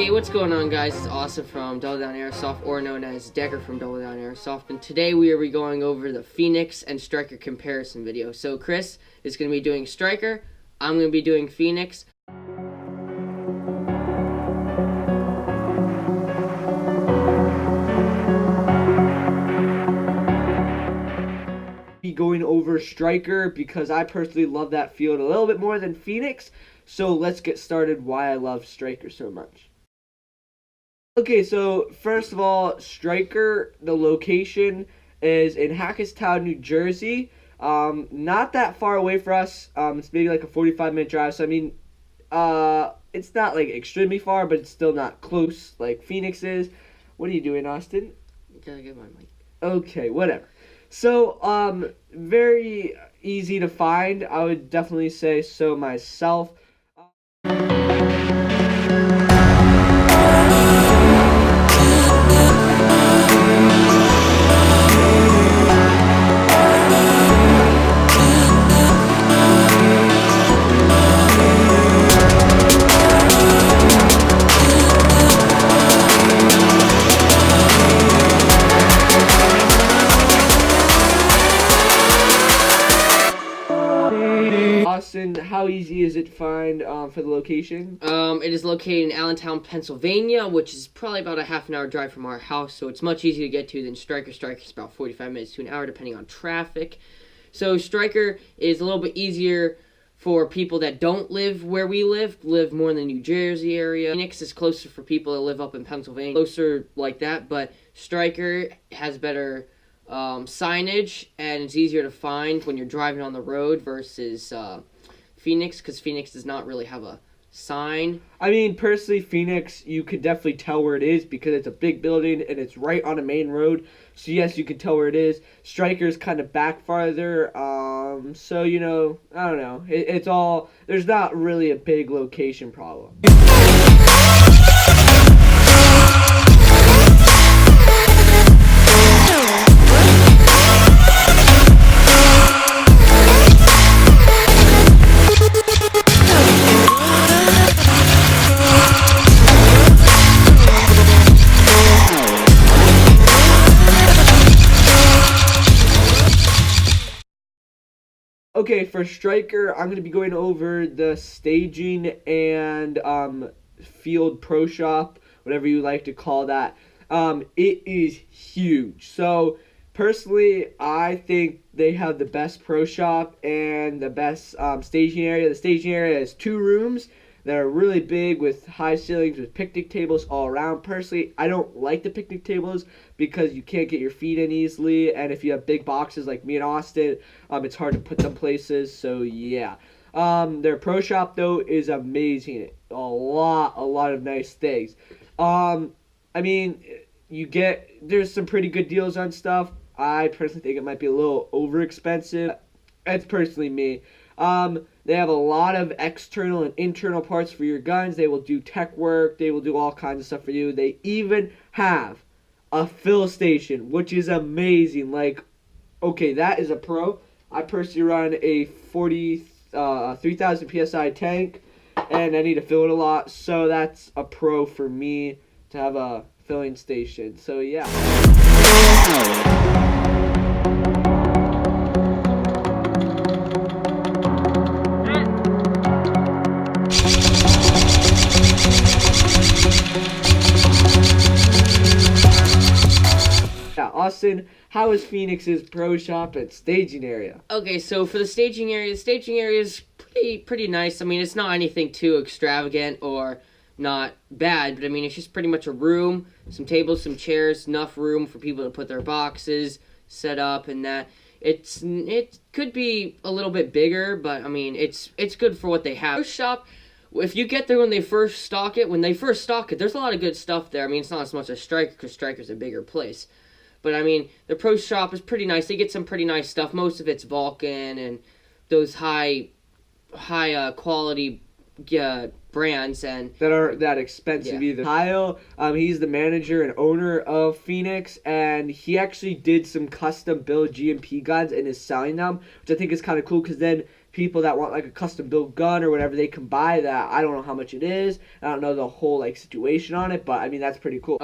Hey, what's going on, guys? It's Austin from Double Down Airsoft, or known as Decker from Double Down Airsoft, and today we are going over the Pheonix and Stryker comparison video. So Chris is going to be doing Stryker, I'm going to be doing Pheonix. Going over Stryker because I personally love that field a little bit more than Pheonix. So let's get started why I love Stryker so much. Okay, so first of all, Stryker, the location is in Hackettstown, New Jersey. Not that far away for us. It's maybe like a 45-minute drive. So I mean, it's not like extremely far, but it's still not close like Pheonix is. What are you doing, Austin? Gotta get my mic. Okay, whatever. So, very easy to find. I would definitely say so myself. Austin, how easy is it to find for the location? It is located in Allentown, Pennsylvania, which is probably about a half an hour drive from our house, so it's much easier to get to than Stryker. Stryker is about 45 minutes to an hour, depending on traffic. So Stryker is a little bit easier for people that don't live where we live more in the New Jersey area. Pheonix is closer for people that live up in Pennsylvania, closer like that, but Stryker has better signage, and it's easier to find when you're driving on the road versus Pheonix, because Pheonix does not really have a sign. I mean, personally, Pheonix, you could definitely tell where it is because it's a big building and it's right on a main road. So yes, you can tell where it is. Stryker's kind of back farther. So you know, I don't know. It's all, there's not really a big location problem. Okay, for Stryker, I'm going to be going over the staging and field pro shop, whatever you like to call that. It is huge. So, personally, I think they have the best pro shop and the best staging area. The staging area has 2 rooms that are really big with high ceilings with picnic tables all around. Personally, I don't like the picnic tables because you can't get your feet in easily, and if you have big boxes like me and Austin, it's hard to put them places. So yeah, their pro shop though is amazing. A lot of nice things. I mean, there's some pretty good deals on stuff. I personally think it might be a little over expensive. That's personally me. They have a lot of external and internal parts for your guns. They will do tech work. They will do all kinds of stuff for you. They even have a fill station, which is amazing. Like, okay, that is a pro. I personally run a 3,000 PSI tank, and I need to fill it a lot. So that's a pro for me to have a filling station. So yeah. Austin, how is Pheonix's pro shop and staging area? Okay, so for the staging area is pretty nice. I mean, it's not anything too extravagant or not bad, but I mean, it's just pretty much a room, some tables, some chairs, enough room for people to put their boxes set up, and that. It could be a little bit bigger, but I mean, it's good for what they have. Pro shop, if you get there when they first stock it, there's a lot of good stuff there. I mean, it's not as much as Stryker, because Stryker's a bigger place. But, I mean, the pro shop is pretty nice. They get some pretty nice stuff. Most of it's Vulcan and those high quality brands and that are that expensive either. Kyle, he's the manager and owner of Pheonix, and he actually did some custom build GMP guns and is selling them, which I think is kind of cool because then people that want like a custom built gun or whatever, they can buy that. I don't know how much it is. I don't know the whole like situation on it, but I mean that's pretty cool.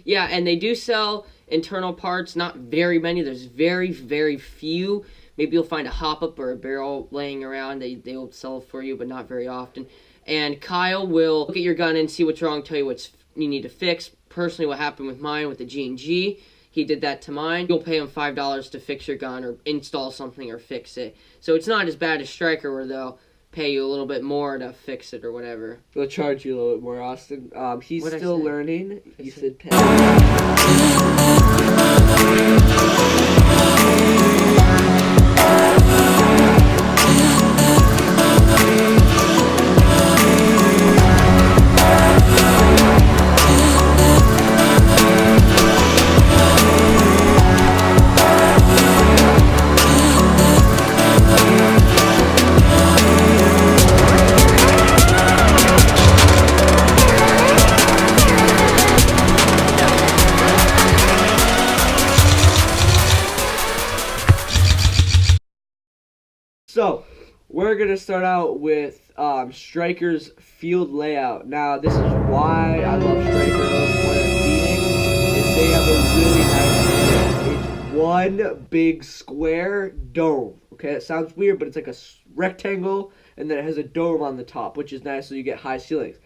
Yeah, and they do sell internal parts, not very many. There's very, very few. Maybe you'll find a hop-up or a barrel laying around. They'll sell it for you, but not very often. And Kyle will look at your gun and see what's wrong, tell you what you need to fix. Personally, what happened with mine with the G&G, he did that to mine. You'll pay him $5 to fix your gun or install something or fix it. So it's not as bad as Stryker, where they'll pay you a little bit more to fix it or whatever. They'll charge you a little bit more, Austin. He's still learning. He said So, we're going to start out with Stryker's field layout. Now, this is why I love Stryker more than Pheonix, is they have a really nice layout. It's one big square dome. Okay, it sounds weird, but it's like a rectangle, and then it has a dome on the top, which is nice so you get high ceilings.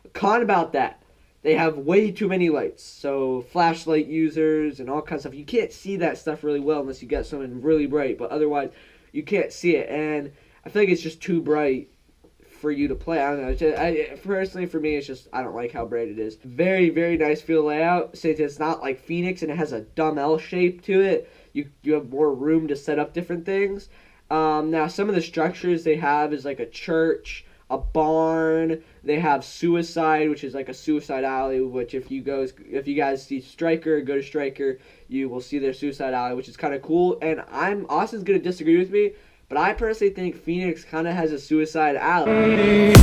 A con about that, they have way too many lights. So, flashlight users and all kinds of stuff. You can't see that stuff really well unless you get something really bright, but otherwise you can't see it, and I feel like it's just too bright for you to play. I don't know. Personally, for me, it's just, I don't like how bright it is. Very, very nice field layout. Since it's not like Pheonix and it has a dumb L shape to it, you have more room to set up different things. Now, some of the structures they have is like a church, a barn. They have suicide, which is like a suicide alley, which if you guys see Stryker, go to Stryker, you will see their suicide alley, which is kind of cool. And Austin's going to disagree with me, but I personally think Pheonix kind of has a suicide alley.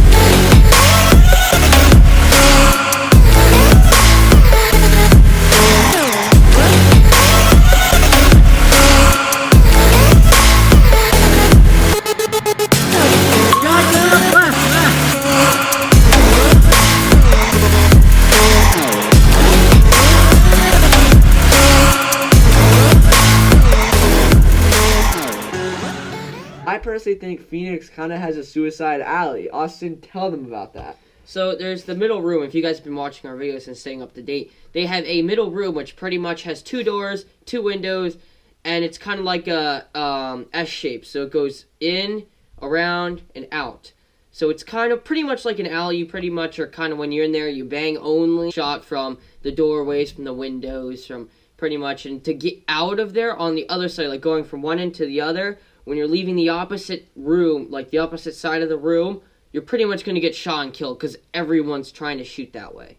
I personally think Pheonix kind of has a suicide alley. Austin, tell them about that. So there's the middle room. If you guys have been watching our videos and staying up to date, they have a middle room which pretty much has 2 doors, 2 windows, and it's kind of like a S shape. So it goes in, around, and out. So it's kind of pretty much like an alley. You pretty much are kind of, when you're in there, you bang only. Shot from the doorways, from the windows, from pretty much. And to get out of there on the other side, like going from one end to the other, when you're leaving the opposite room, like the opposite side of the room, you're pretty much going to get shot and killed because everyone's trying to shoot that way.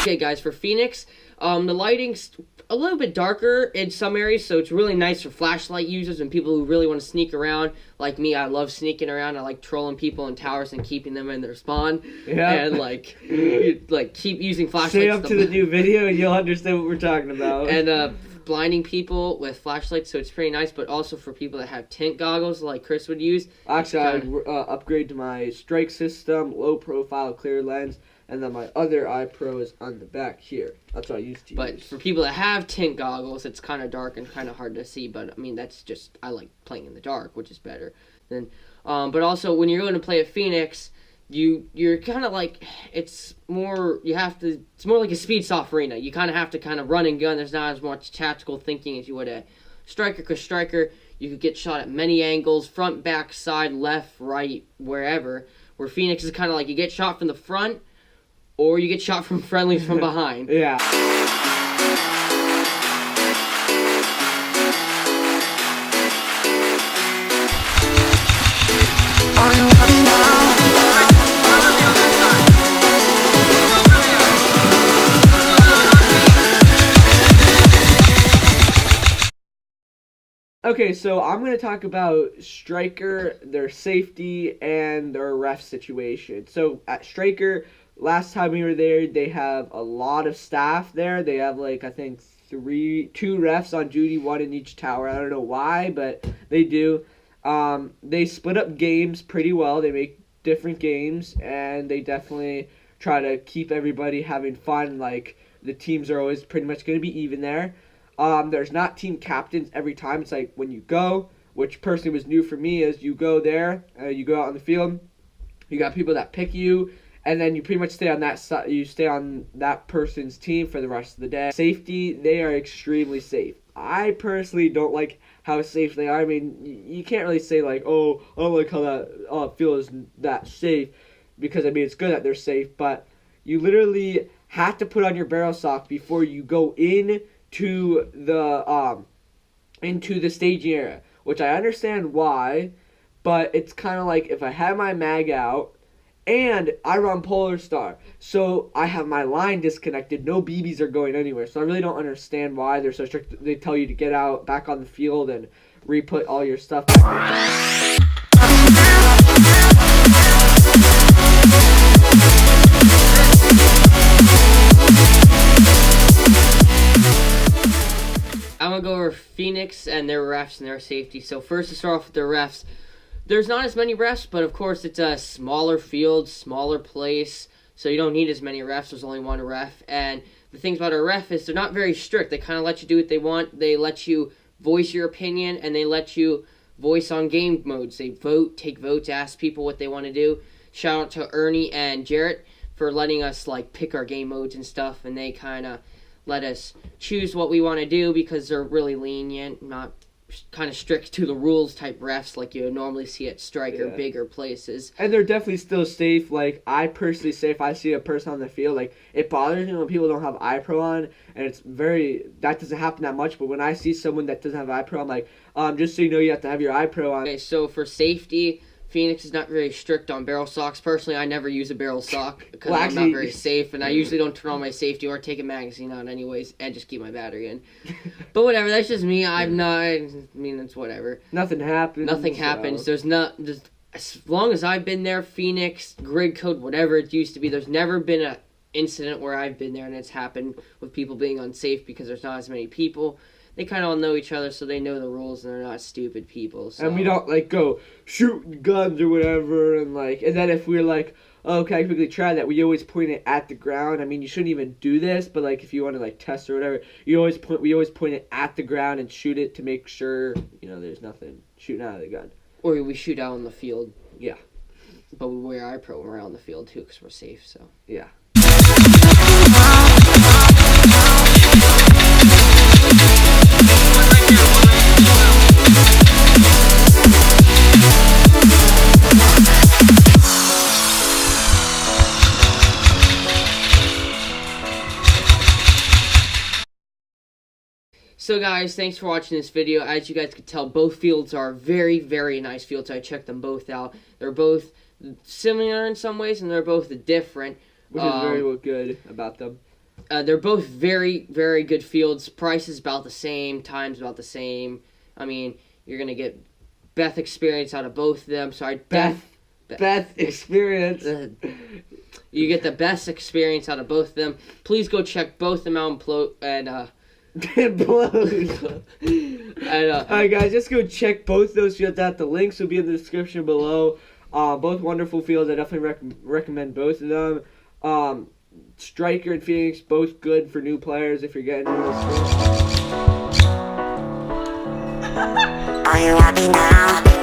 Okay, guys, for Pheonix, the lighting's a little bit darker in some areas, so it's really nice for flashlight users and people who really want to sneak around. Like me, I love sneaking around. I like trolling people in towers and keeping them in their spawn. Yeah. And keep using flashlights. Stay up to the new video and you'll understand what we're talking about. And blinding people with flashlights, so it's pretty nice. But also for people that have tint goggles, like Chris would use. Actually, I'd upgrade to my strike system, low profile, clear lens. And then my other eye pro is on the back here. That's what I used to use. But for people that have tint goggles, it's kind of dark and kind of hard to see. But, I mean, that's just, I like playing in the dark, which is better. Then, but also, when you're going to play at Pheonix, you're kind of like, it's more like a speed soft arena. You kind of have to kind of run and gun. There's not as much tactical thinking as you would at Stryker. Because Stryker, you could get shot at many angles, front, back, side, left, right, wherever. Where Pheonix is kind of like, you get shot from the front, or you get shot from friendlies from behind. Yeah. Okay, so I'm going to talk about Stryker, their safety, and their ref situation. So at Stryker, last time we were there, they have a lot of staff there. They have like I think two refs on duty, one in each tower. I don't know why, but they do. They split up games pretty well. They make different games, and they definitely try to keep everybody having fun. Like the teams are always pretty much going to be even there. There's not team captains every time. It's like when you go, which personally was new for me, is you go there, you go out on the field, you got people that pick you, and then you pretty much stay on that side. You stay on that person's team for the rest of the day. Safety, they are extremely safe. I personally don't like how safe they are. I mean, you can't really say like, oh, I don't like how that field is that safe, because I mean it's good that they're safe, but you literally have to put on your barrel sock before you go into the staging area, which I understand why, but it's kind of like if I have my mag out and I run Polar Star, so I have my line disconnected, no BBs are going anywhere, so I really don't understand why they're so strict. They tell you to get out back on the field and re-put all your stuff back. I'm going to go over Pheonix and their refs and their safety. So first to start off with their refs, there's not as many refs, but of course it's a smaller field, smaller place, so you don't need as many refs. There's only one ref, and the things about a ref is they're not very strict. They kind of let you do what they want. They let you voice your opinion, and they let you voice on game modes. They take votes, ask people what they want to do. Shout out to Ernie and Jarrett for letting us like pick our game modes and stuff, and they kind of let us choose what we want to do because they're really lenient, not kind of strict to the rules type refs like you normally see at Stryker, bigger places. And they're definitely still safe. Like, I personally say if I see a person on the field, like, it bothers me when people don't have iPro on, and it's that doesn't happen that much, but when I see someone that doesn't have iPro, I'm like, just so you know, you have to have your iPro on. Okay, so for safety, Pheonix is not very strict on barrel socks. Personally, I never use a barrel sock because I'm not very safe, and I usually don't turn on my safety or take a magazine out anyways and just keep my battery in. But whatever, that's just me. It's whatever. Nothing happens. Nothing happens. There's as long as I've been there, Pheonix, grid code, whatever it used to be, there's never been an incident where I've been there and it's happened with people being unsafe because there's not as many people. They kind of all know each other, so they know the rules, and they're not stupid people. So. And we don't, like, go shoot guns or whatever, and then if we're like, oh, can I quickly try that, we always point it at the ground. I mean, you shouldn't even do this, but, like, if you want to, like, test or whatever, we always point it at the ground and shoot it to make sure, there's nothing shooting out of the gun. Or we shoot out on the field. Yeah. But we wear iPro when we're out on the field, too, because we're safe, so. Yeah. So guys, thanks for watching this video. As you guys could tell, both fields are very, very nice fields. I checked them both out. They're both similar in some ways, and they're both different. Which is very good about them. They're both very, very good fields. Price is about the same. Time's about the same. I mean, you're going to get Beth experience out of both of them. Sorry, Beth experience. You get the best experience out of both of them. Please go check both of them out and Alright guys, just go check both those fields out. The links will be in the description below. Both wonderful fields. I definitely recommend both of them. Stryker and Pheonix, both good for new players if you're getting into the sport. Are you happy now?